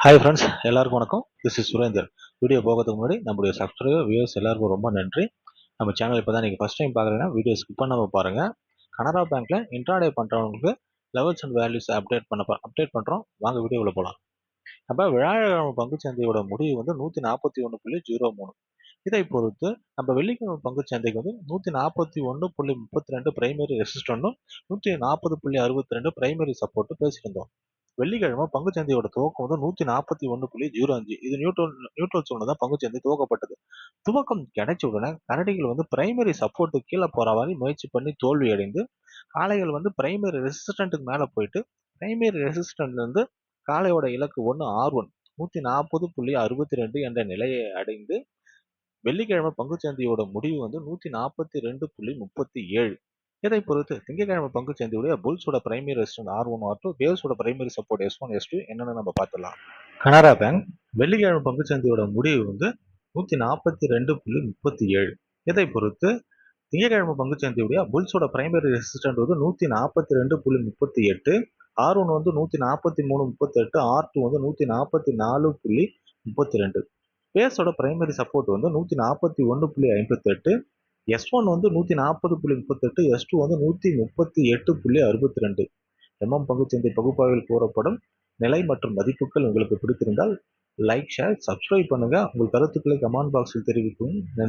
Hi friends, எல்லாருக்கும் வணக்கம். This is Surender. Video போகிறதுக்கு முன்னாடி நம்முடைய சப்ஸ்கிரைபர் வியூவர்ஸ் எல்லாருக்கும் ரொம்ப நன்றி. நம்ம சேனல் இப்போ தான் நீங்கள் ஃபஸ்ட் டைம் பார்க்குறீங்கன்னா வீடியோ ஸ்கிப் பண்ணாமல் பாருங்கள். கனரா பேங்க்கில் இன்ட்ராடே பண்ணுறவங்களுக்கு லெவல்ஸ் அண்ட் வேல்யூஸ் அப்டேட் பண்ணுறோம். வாங்க வீடியோவில் போகலாம். நம்ம வியாழக்கிழமை பங்குச்சந்தையோட முடிவு வந்து 141.03. இதை பொறுத்து நம்ம வெள்ளிக்கிழமை பங்குச்சந்தைக்கு வந்து 141.32 பிரைமரி ரெசிஸ்டன்ட்டும் 140.62 பிரைமரி சப்போர்ட்டும் பேசியிருந்தோம். வெள்ளிக்கிழமை பங்குச்சந்தையோட துவக்கம் வந்து 141.05. இது நியூட்ரல் சோன்ல தான் பங்குச்சந்தை துவக்கப்பட்டது. துவக்கம் கிடைச்ச உடனே கரடிகள் வந்து பிரைமரி சப்போர்ட்டு கீழே போற மாதிரி முயற்சி பண்ணி தோல்வி அடைந்து காளைகள் வந்து பிரைமரி ரெசிஸ்டன்ட்டுக்கு மேல போயிட்டு பிரைமரி ரெசிஸ்டன்ட்ல இருந்து காளையோட இலக்கு R1 140.62 என்ற நிலையை அடைந்து வெள்ளிக்கிழமை பங்குச்சந்தையோட முடிவு வந்து 142.37. இதை பொறுத்து திங்கட்கிழமை பங்குச்சந்தையுடைய புல்ஸோட பிரைமரி ரெசிஸ்டன்ட் R1 R2, வேவ்ஸோட பிரைமரி சப்போர்ட் S1 S2 என்னன்னு நம்ம பார்த்துலாம். கனரா பேங்க் வெள்ளிக்கிழமை பங்குச்சந்தையோட முடிவு வந்து 142.37. இதை பொறுத்து திங்கட்கிழமை பங்குச்சந்தையுடைய புல்ஸோட பிரைமரி ரெசிஸ்டன்ட் வந்து 142.38, R1 வந்து 143.38, R2 வந்து 144.32. பேஸோட பிரைமரி சப்போர்ட் வந்து 141.58, S1 வந்து 140.38, S2 வந்து 138.62. பங்குச்சந்தை பகுப்பாய்வில் கூறப்படும் நிலை மற்றும் மதிப்புகள் உங்களுக்கு பிடித்திருந்தால் லைக், ஷேர், சப்ஸ்கிரைப் பண்ணுங்க. உங்கள் கருத்துக்களை கமெண்ட் பாக்ஸில் தெரிவிக்கவும். நன்றி.